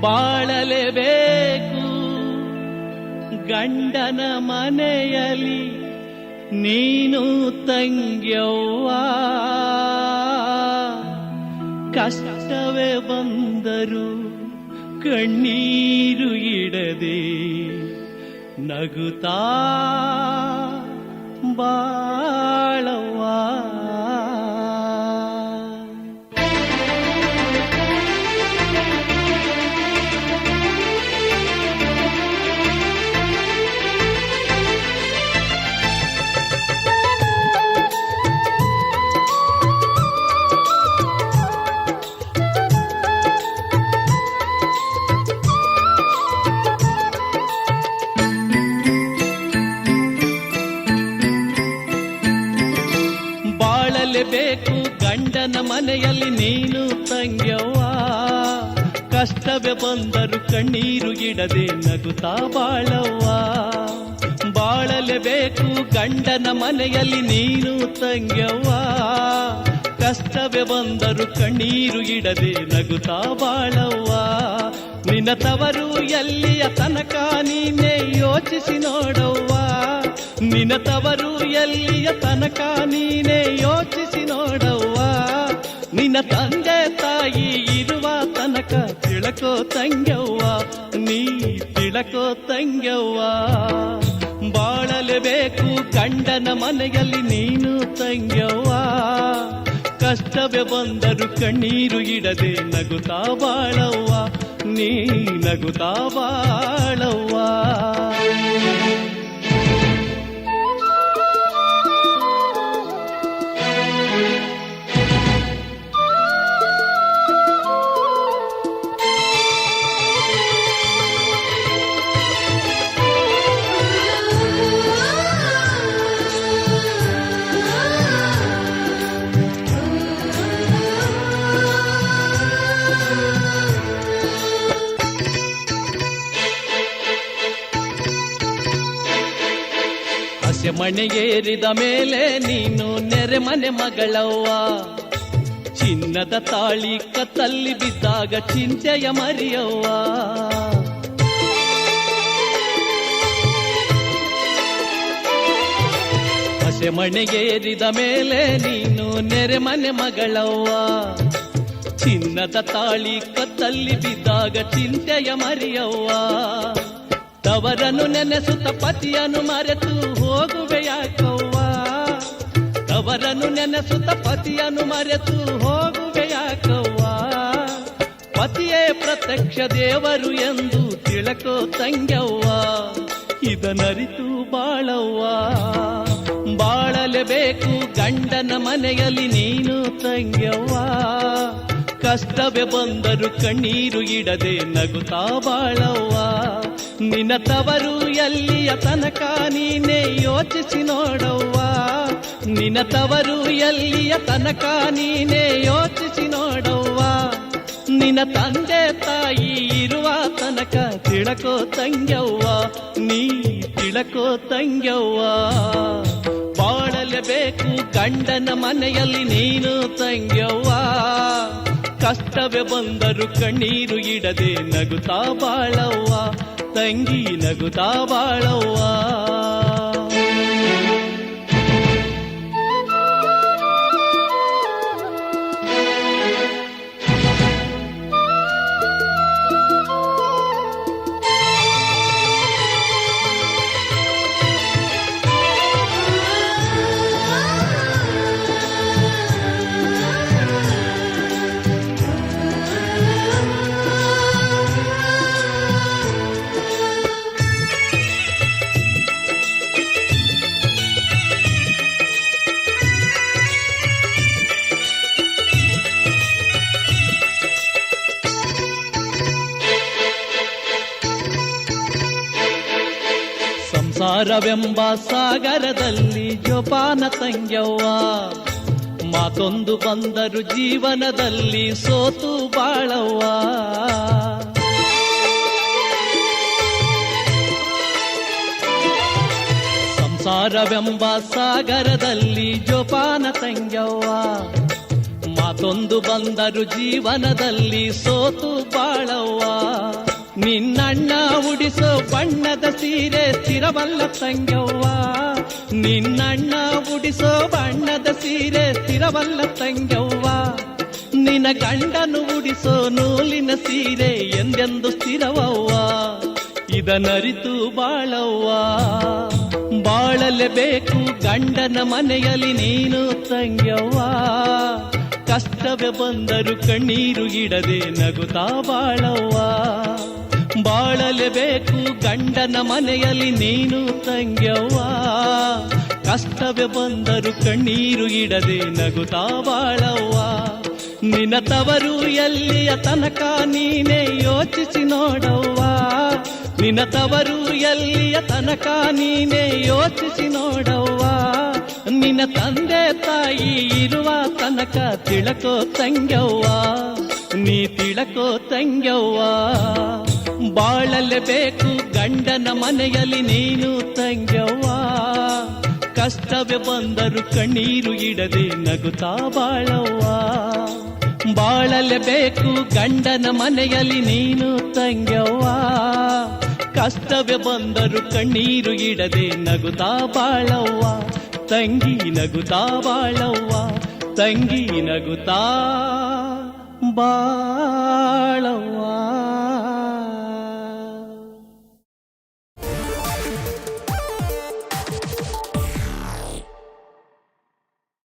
ಬಾಳಲೇಬೇಕು ಗಂಡನ ಮನೆಯಲ್ಲಿ ನೀನು ತಂಗ್ಯವ್ವ. ಕಷ್ಟವೇ ಬಂದರು ಕಣ್ಣೀರು ಇಡದೆ ನಗುತ್ತಾ ಬಾಳವ್ವ. ಬೇಕು ಗಂಡನ ಮನೆಯಲ್ಲಿ ನೀನು ತಂಗ್ಯವ್ವ. ಕಷ್ಟವೇ ಬಂದರು ಕಣ್ಣೀರು ಇಡದೆ ನಗುತ್ತಾ ಬಾಳವ್ವ. ಬಾಳಲೇಬೇಕು ಗಂಡನ ಮನೆಯಲ್ಲಿ ನೀನು ತಂಗ್ಯವ್ವ. ಕಷ್ಟವೇ ಬಂದರು ಕಣ್ಣೀರು ಇಡದೆ ನಗುತ್ತಾ ಬಾಳವ್ವ. ನಿನ್ನ ತವರು ಎಲ್ಲಿಯ ತನಕ ನೀನೇ ಯೋಚಿಸಿ ನೋಡವ್ವ. ನಿನ್ನ ತವರು ಎಲ್ಲಿಯ ತನಕ ನೀನೇ ಯೋಚಿಸಿ ನೋಡವ್ವ. ನಿನ್ನ ತಂದೆ ತಾಯಿ ಇರುವ ತನಕ ತಿಳಕೋ ತಂಗ್ಯವ್ವ, ನೀ ತಿಳಕೋ ತಂಗ್ಯವ್ವ. ಬಾಳಲೇಬೇಕು ಗಂಡನ ಮನೆಯಲ್ಲಿ ನೀನು ತಂಗ್ಯವ್ವ. ಕಷ್ಟವೇ ಬಂದರು ಕಣ್ಣೀರು ಇಡದೆ ನಗುತ್ತಾ ಬಾಳವ್ವ, ನೀ ನಗುತ್ತಾ ಬಾಳವ್ವ. ಮನೆಗೇರಿದ ಮೇಲೆ ನೀನು ನೆರೆಮನೆ ಮಗಳವ್ವ. ಚಿನ್ನದ ತಾಳಿ ಕತ್ತಲ್ಲಿ ಬಿದ್ದಾಗ ಚಿಂತೆಯ ಮರಿಯವ್ವ. ಹಸೆ ಮನೆಗೇರಿದ ಮೇಲೆ ನೀನು ನೆರೆಮನೆ ಮಗಳವ್ವ. ಚಿನ್ನದ ತಾಳಿ ಕತ್ತಲ್ಲಿ ಬಿದ್ದಾಗ ಚಿಂತೆಯ ಮರಿಯವ್ವ. ತವರನ್ನು ನೆನೆಸುತ್ತ ಪತಿಯನ್ನು ಮರೆತು ಹೋಗುವೆ ಯಾಕವ್ವ. ತವರನ್ನು ನೆನೆಸುತ್ತ ಪತಿಯನ್ನು ಮರೆತು ಹೋಗುವೆ ಯಾಕವ್ವ. ಪತಿಯೇ ಪ್ರತ್ಯಕ್ಷ ದೇವರು ಎಂದು ತಿಳಕೋ ತಂಗ್ಯವ್ವ, ಇದನರಿತು ಬಾಳವ್ವ. ಬಾಳಲೇಬೇಕು ಗಂಡನ ಮನೆಯಲ್ಲಿ ನೀನು ತಂಗ್ಯವ್ವ. ಕಷ್ಟವೇ ಬಂದರು ಕಣ್ಣೀರು ಇಡದೆ ನಗುತ್ತಾ ಬಾಳವ್ವ. ನಿನ್ನ ತವರು ಎಲ್ಲಿಯ ತನಕ ನೀನೇ ಯೋಚಿಸಿ ನೋಡವ್ವ. ನಿನ್ನ ತವರು ಎಲ್ಲಿಯ ತನಕ ನೀನೇ ಯೋಚಿಸಿ ನೋಡವ್ವ. ನಿನ್ನ ತಂದೆ ತಾಯಿ ಇರುವ ತನಕ ತಿಳಕೋ ತಂಗ್ಯವ್ವ, ನೀ ತಿಳಕೋ ತಂಗ್ಯವ್ವ. ಬಾಳಲೇಬೇಕು ಗಂಡನ ಮನೆಯಲ್ಲಿ ನೀನು ತಂಗ್ಯವ್ವ. ಕಷ್ಟವೇ ಬಂದರು ಕಣ್ಣೀರು ಇಡದೆ ನಗುತ್ತಾ ಬಾಳವ್ವ, ತಂಗಿ ನಗುತ್ತಾ ಬಾಳವ್ವ. ಸಂಸಾರವೆಂಬ ಸಾಗರದಲ್ಲಿ ಜೋಪಾನ ತಂಗ್ಯವ್ವ. ಮಾತೊಂದು ಬಂದರು ಜೀವನದಲ್ಲಿ ಸೋತು ಬಾಳವ್ವ. ಸಂಸಾರವೆಂಬ ಸಾಗರದಲ್ಲಿ ಜೋಪಾನ ತಂಗ್ಯವ್ವ. ಮಾತೊಂದು ಬಂದರು ಜೀವನದಲ್ಲಿ ಸೋತು ಬಾಳವ್ವ. ನಿನ್ನಣ್ಣ ಉಡಿಸೋ ಬಣ್ಣದ ಸೀರೆ ಸ್ಥಿರವಲ್ಲ ತಂಗ್ಯವ್ವ. ನಿನ್ನಣ್ಣ ಉಡಿಸೋ ಬಣ್ಣದ ಸೀರೆ ಸ್ಥಿರವಲ್ಲ ತಂಗ್ಯವ್ವ. ನಿನ್ನ ಗಂಡನು ಉಡಿಸೋ ನೂಲಿನ ಸೀರೆ ಎಂದೆಂದು ಸ್ಥಿರವವ್ವ. ಇದನರಿತು ಬಾಳವ್ವ. ಬಾಳಲೇಬೇಕು ಗಂಡನ ಮನೆಯಲ್ಲಿ ನೀನು ತಂಗ್ಯವ್ವ. ಕಷ್ಟವೇ ಬಂದರು ಕಣ್ಣೀರು ಇಡದೆ ನಗುತ್ತಾ ಬಾಳವ್ವ. ಬಾಳಲೇಬೇಕು ಗಂಡನ ಮನೆಯಲ್ಲಿ ನೀನು ತಂಗ್ಯವ್ವ. ಕಷ್ಟವೇ ಬಂದರು ಕಣ್ಣೀರು ಇಡದೆ ನಗುತ್ತಾ ಬಾಳವ್ವ. ನಿನ್ನ ತವರು ಎಲ್ಲಿಯ ತನಕ ನೀನೇ ಯೋಚಿಸಿ ನೋಡವ್ವ. ನಿನ್ನ ತವರು ಎಲ್ಲಿಯ ತನಕ ನೀನೇ ಯೋಚಿಸಿ ನೋಡವ್ವ. ನಿನ್ನ ತಂದೆ ತಾಯಿ ಇರುವ ತನಕ ತಿಳಕೋ ತಂಗ್ಯವ್ವ. ನೀ ತಿಳಕೋ ತಂಗ್ಯವ್ವ. ಬಾಳಲೇಬೇಕು ಗಂಡನ ಮನೆಯಲ್ಲಿ ನೀನು ತಂಗ್ಯವ್ವ. ಕಷ್ಟವೇ ಬಂದರು ಕಣ್ಣೀರು ಇಡದೆ ನಗುತ್ತಾ ಬಾಳವ್ವ. ಬಾಳಲೇಬೇಕು ಗಂಡನ ಮನೆಯಲ್ಲಿ ನೀನು ತಂಗ್ಯವ್ವ. ಕಷ್ಟವೇ ಬಂದರು ಕಣ್ಣೀರು ಇಡದೆ ನಗುತ್ತಾ ಬಾಳವ್ವ. ತಂಗಿ ನಗುತ್ತಾ ಬಾಳವ್ವ. ತಂಗಿ ನಗುತ್ತಾ ಬಾಳವ್ವ.